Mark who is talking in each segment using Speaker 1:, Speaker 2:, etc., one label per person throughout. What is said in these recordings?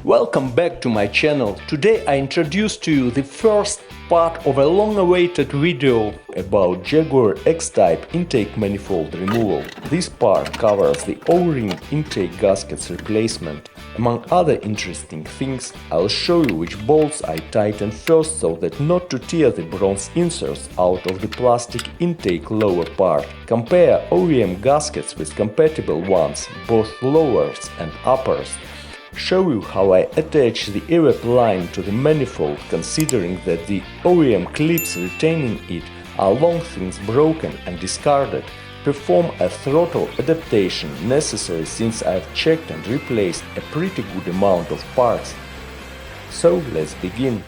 Speaker 1: Welcome back to my channel. Today I introduce to you the first part of a long-awaited video about Jaguar X-type intake manifold removal. This part covers the O-ring intake gaskets replacement. Among other interesting things, I'll show you which bolts I tighten first so that not to tear the bronze inserts out of the plastic intake lower part. Compare OEM gaskets with compatible ones, both lowers and uppers. Show you how I attach the evap line to the manifold, considering that the OEM clips retaining it are long since broken and discarded. Perform a throttle adaptation necessary since I've checked and replaced a pretty good amount of parts. So let's begin.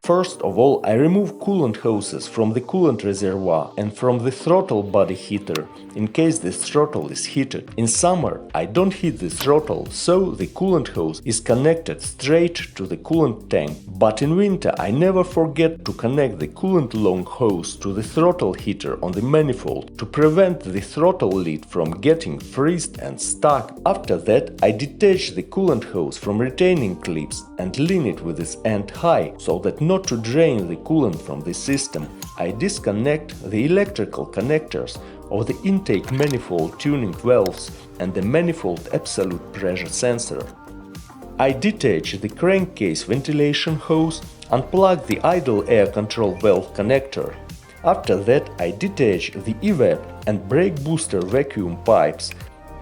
Speaker 1: First of all, I remove coolant hoses from the coolant reservoir and from the throttle body heater, in case the throttle is heated. In summer, I don't heat the throttle, so the coolant hose is connected straight to the coolant tank. But in winter, I never forget to connect the coolant long hose to the throttle heater on the manifold to prevent the throttle lid from getting freezed and stuck. After that, I detach the coolant hose from retaining clips and lean it with its end high, so that not to drain the coolant from the system. I disconnect the electrical connectors of the intake manifold tuning valves and the manifold absolute pressure sensor. I detach the crankcase ventilation hose, unplug the idle air control valve connector. After that, I detach the evap and brake booster vacuum pipes.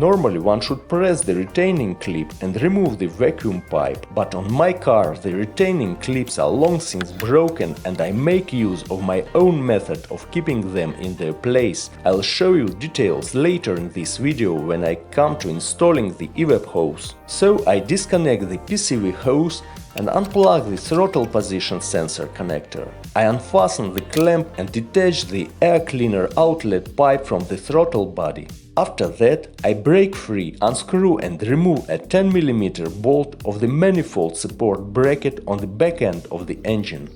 Speaker 1: Normally one should press the retaining clip and remove the vacuum pipe, but on my car the retaining clips are long since broken and I make use of my own method of keeping them in their place. I'll show you details later in this video when I come to installing the evap hose. So I disconnect the PCV hose and unplug the throttle position sensor connector. I unfasten the clamp and detach the air cleaner outlet pipe from the throttle body. After that, I break free, unscrew and remove a 10 mm bolt of the manifold support bracket on the back end of the engine.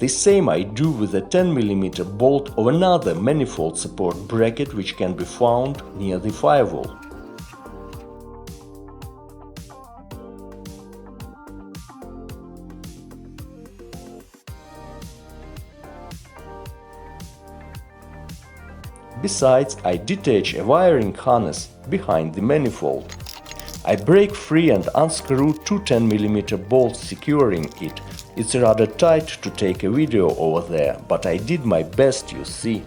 Speaker 1: The same I do with a 10 mm bolt of another manifold support bracket which can be found near the firewall. Besides, I detach a wiring harness behind the manifold. I break free and unscrew two 10 mm bolts securing it. It's rather tight to take a video over there, but I did my best, you see.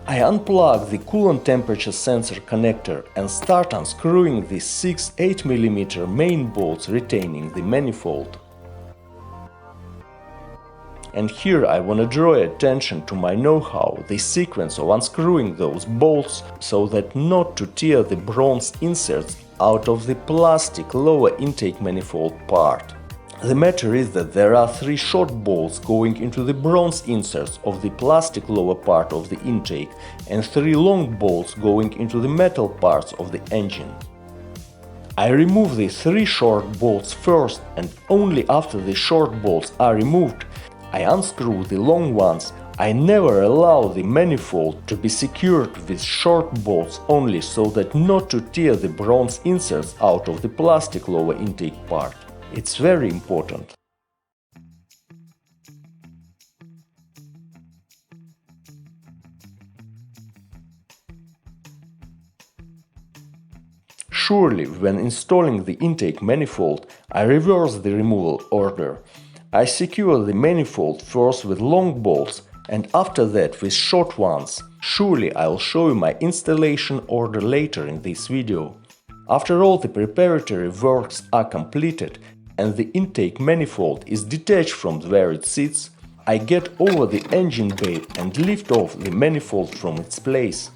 Speaker 1: I unplug the coolant temperature sensor connector and start unscrewing the 6 8 mm main bolts retaining the manifold. And here I wanna draw attention to my know-how, the sequence of unscrewing those bolts so that not to tear the bronze inserts out of the plastic lower intake manifold part. The matter is that there are 3 short bolts going into the bronze inserts of the plastic lower part of the intake and 3 long bolts going into the metal parts of the engine. I remove the 3 short bolts first, and only after the short bolts are removed, I unscrew the long ones. I never allow the manifold to be secured with short bolts only so that not to tear the bronze inserts out of the plastic lower intake part. It's very important. Surely, when installing the intake manifold, I reverse the removal order. I secure the manifold first with long bolts and after that with short ones. Surely I'll show you my installation order later in this video. After all the preparatory works are completed and the intake manifold is detached from where it sits, I get over the engine bay and lift off the manifold from its place.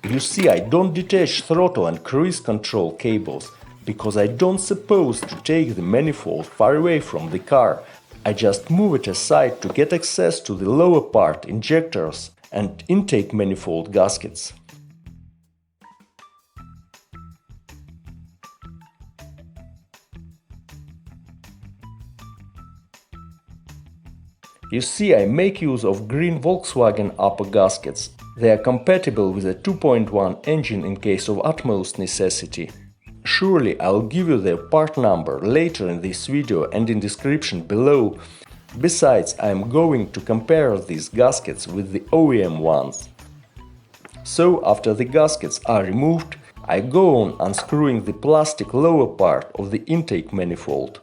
Speaker 1: You see, I don't detach throttle and cruise control cables, because I don't suppose to take the manifold far away from the car. I just move it aside to get access to the lower part injectors and intake manifold gaskets. You see, I make use of green Volkswagen upper gaskets. They are compatible with a 2.1 engine in case of utmost necessity. Surely I'll give you their part number later in this video and in description below. Besides, I'm going to compare these gaskets with the OEM ones. So after the gaskets are removed, I go on unscrewing the plastic lower part of the intake manifold.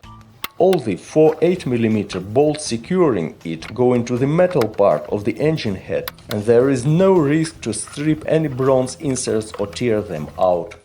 Speaker 1: All the 4 8mm bolts securing it go into the metal part of the engine head, and there is no risk to strip any bronze inserts or tear them out.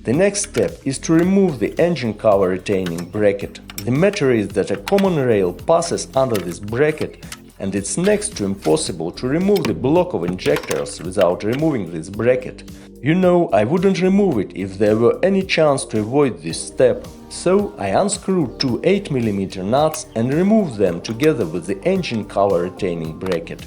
Speaker 1: The next step is to remove the engine cover retaining bracket. The matter is that a common rail passes under this bracket, and it's next to impossible to remove the block of injectors without removing this bracket. You know, I wouldn't remove it if there were any chance to avoid this step. So I unscrew 2 8mm nuts and remove them together with the engine cover retaining bracket.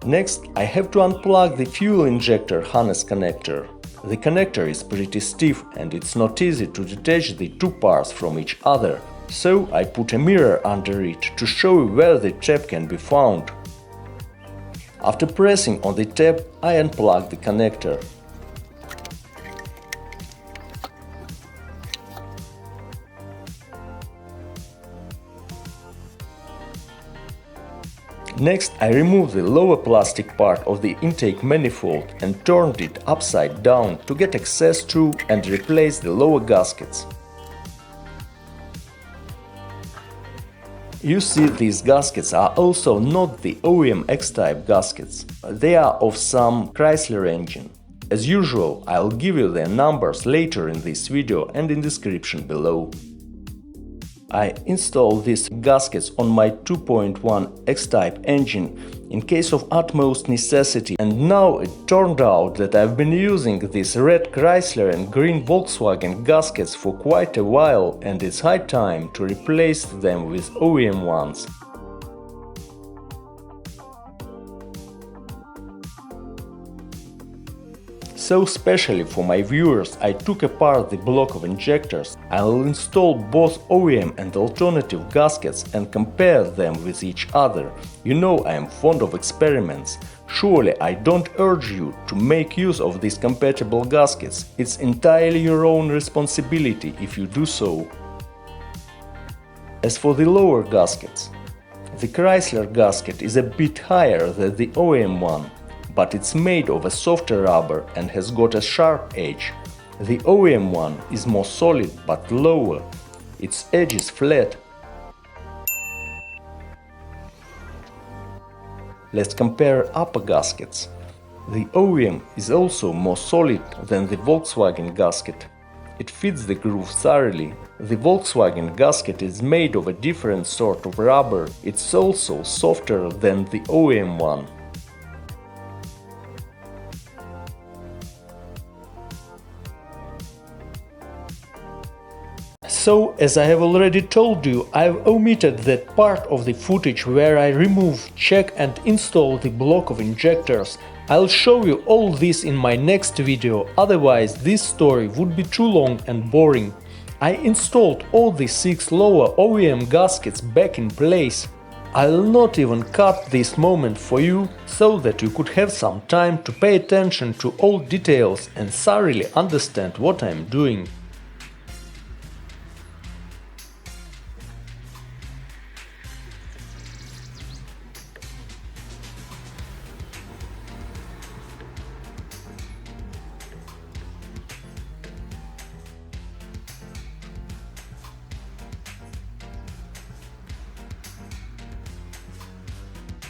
Speaker 1: Next, I have to unplug the fuel injector harness connector. The connector is pretty stiff and it's not easy to detach the two parts from each other, so I put a mirror under it to show you where the tab can be found. After pressing on the tab, I unplug the connector. Next, I removed the lower plastic part of the intake manifold and turned it upside down to get access to and replace the lower gaskets. You see, these gaskets are also not the OEM X-type gaskets. They are of some CHRYSLER engine. As usual, I'll give you their numbers later in this video and in description below. I installed these gaskets on my 2.1 X-type engine in case of utmost necessity, and now it turned out that I've been using these red CHRYSLER and green Volkswagen gaskets for quite a while, and it's high time to replace them with OEM ones. So specially for my viewers, I took apart the block of injectors. I'll install both OEM and alternative gaskets and compare them with each other. You know I am fond of experiments. Surely I don't urge you to make use of these compatible gaskets. It's entirely your own responsibility if you do so. As for the lower gaskets, the CHRYSLER gasket is a bit higher than the OEM one, but it's made of a softer rubber and has got a sharp edge. The OEM one is more solid but lower. Its edge is flat. Let's compare upper gaskets. The OEM is also more solid than the Volkswagen gasket. It fits the groove thoroughly. The Volkswagen gasket is made of a different sort of rubber. It's also softer than the OEM one. So, as I have already told you, I've omitted that part of the footage where I remove, check and install the block of injectors. I'll show you all this in my next video, otherwise this story would be too long and boring. I installed all the 6 lower OEM gaskets back in place. I'll not even cut this moment for you, so that you could have some time to pay attention to all details and thoroughly understand what I'm doing.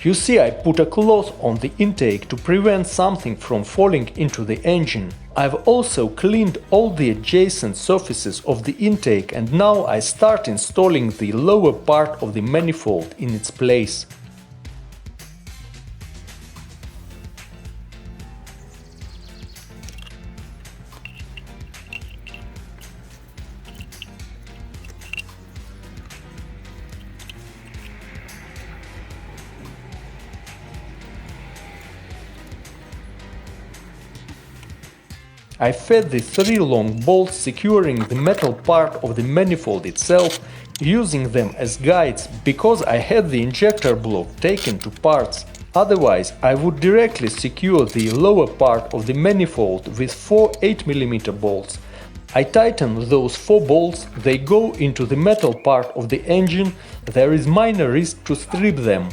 Speaker 1: You see, I put a cloth on the intake to prevent something from falling into the engine. I've also cleaned all the adjacent surfaces of the intake, and now I start installing the lower part of the manifold in its place. I fed the 3 long bolts securing the metal part of the manifold itself, using them as guides because I had the injector block taken to parts. Otherwise, I would directly secure the lower part of the manifold with 4 8mm bolts. I tighten those 4 bolts, they go into the metal part of the engine, there is minor risk to strip them.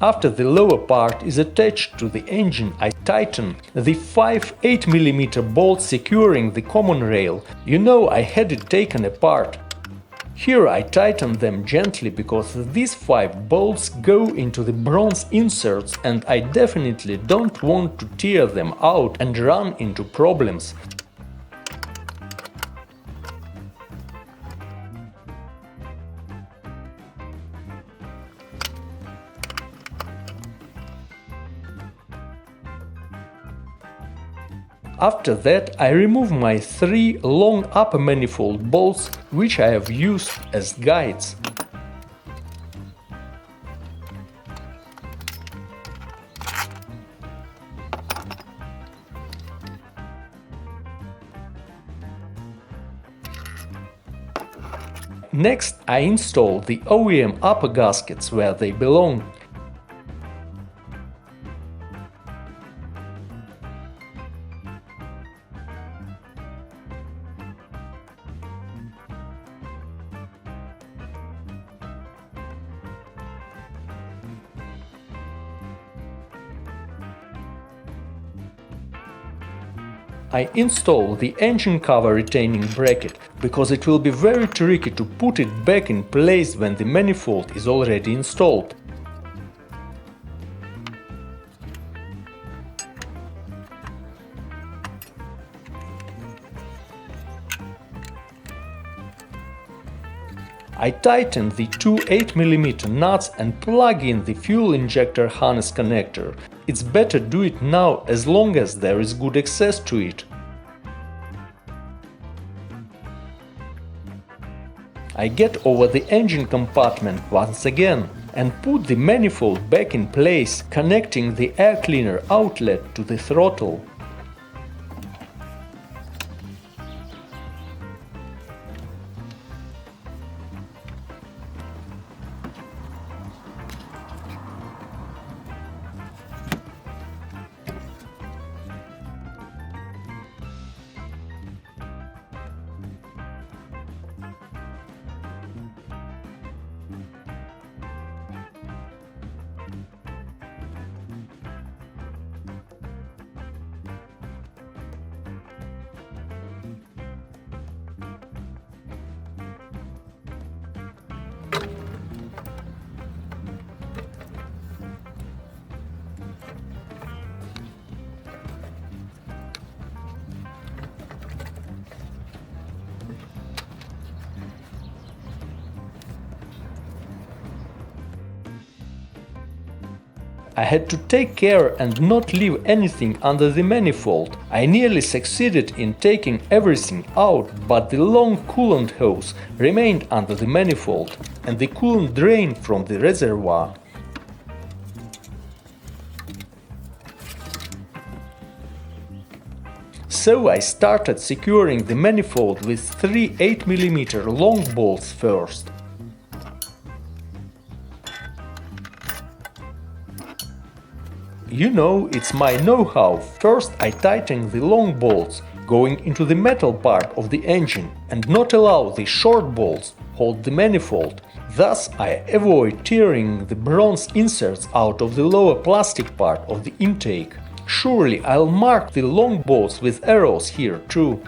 Speaker 1: After the lower part is attached to the engine, I tighten the 5 8mm bolts securing the common rail. You know, I had it taken apart. Here I tighten them gently because these 5 bolts go into the bronze inserts and I definitely don't want to tear them out and run into problems. After that, I remove my 3 long upper manifold bolts, which I have used as guides. Next, I install the OEM upper gaskets where they belong. I install the engine cover retaining bracket, because it will be very tricky to put it back in place when the manifold is already installed. I tighten the 2 8mm nuts and plug in the fuel injector harness connector. It's better do it now as long as there is good access to it. I get over the engine compartment once again and put the manifold back in place, connecting the air cleaner outlet to the throttle. I had to take care and not leave anything under the manifold. I nearly succeeded in taking everything out, but the long coolant hose remained under the manifold and the coolant drained from the reservoir. So I started securing the manifold with 3 8mm long bolts first. You know, it's my know-how. First I tighten the long bolts going into the metal part of the engine and not allow the short bolts hold the manifold. Thus I avoid tearing the bronze inserts out of the lower plastic part of the intake. Surely I'll mark the long bolts with arrows here too.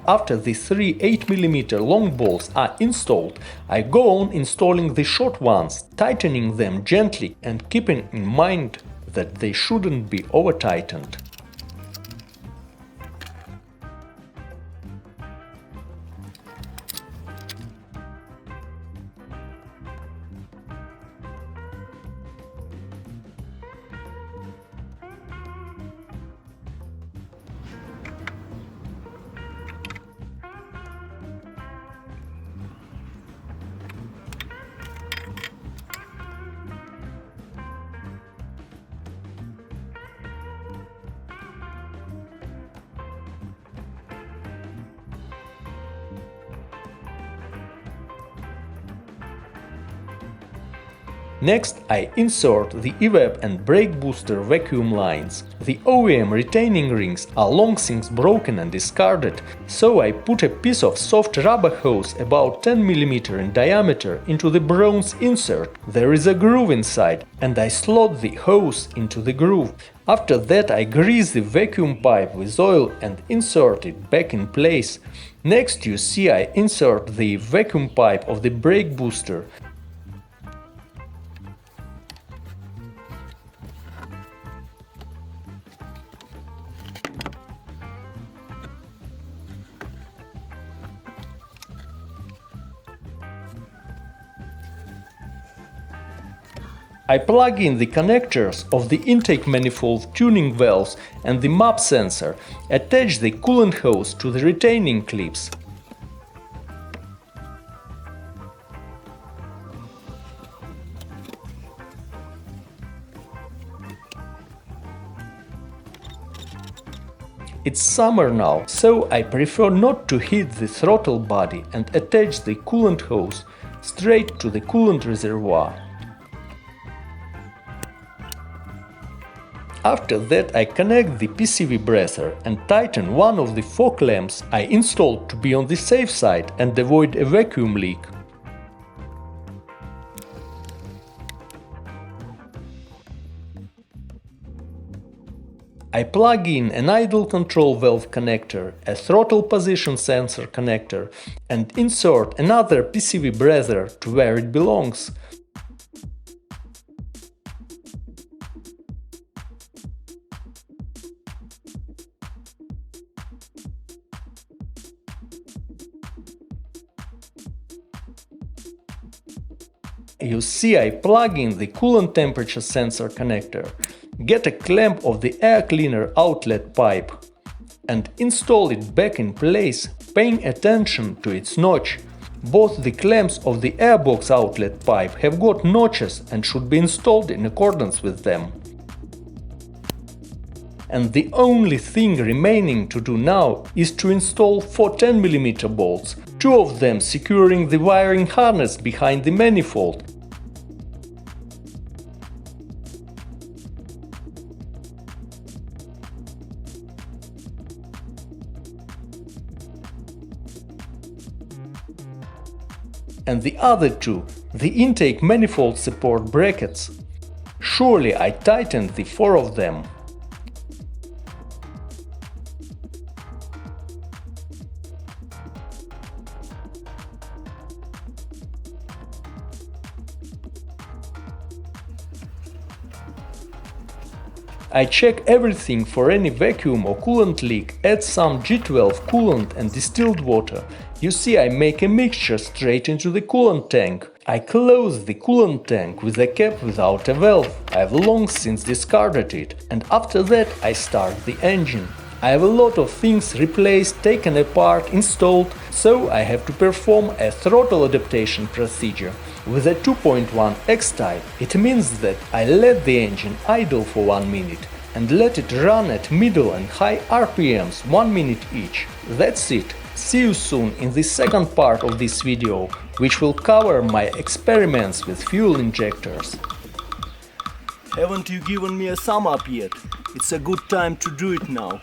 Speaker 1: After the 3 8mm long bolts are installed, I go on installing the short ones, tightening them gently and keeping in mind that they shouldn't be over-tightened. Next, I insert the evap and brake booster vacuum lines. The OEM retaining rings are long since broken and discarded, so I put a piece of soft rubber hose about 10 mm in diameter into the bronze insert. There is a groove inside, and I slot the hose into the groove. After that, I grease the vacuum pipe with oil and insert it back in place. Next, you see I insert the vacuum pipe of the brake booster. I plug in the connectors of the intake manifold tuning valves and the map sensor, attach the coolant hose to the retaining clips. It's summer now, so I prefer not to heat the throttle body and attach the coolant hose straight to the coolant reservoir. After that, I connect the PCV breather and tighten one of the fog lamps I installed to be on the safe side and avoid a vacuum leak. I plug in an idle control valve connector, a throttle position sensor connector, and insert another PCV breather to where it belongs. You see I plug in the coolant temperature sensor connector, get a clamp of the air cleaner outlet pipe and install it back in place, paying attention to its notch. Both the clamps of the airbox outlet pipe have got notches and should be installed in accordance with them. And the only thing remaining to do now is to install 4 10mm bolts, 2 of them securing the wiring harness behind the manifold. And the other 2, the intake manifold support brackets. Surely I tightened the 4 of them. I check everything for any vacuum or coolant leak, add some G12 coolant and distilled water. You see, I make a mixture straight into the coolant tank. I close the coolant tank with a cap without a valve. I've long since discarded it, and after that I start the engine. I have a lot of things replaced, taken apart, installed, so I have to perform a throttle adaptation procedure. With a 2.1 X-type, it means that I let the engine idle for 1 minute and let it run at middle and high RPMs 1 minute each. That's it. See you soon in the second part of this video, which will cover my experiments with fuel injectors.
Speaker 2: Haven't you given me a thumb up yet? It's a good time to do it now.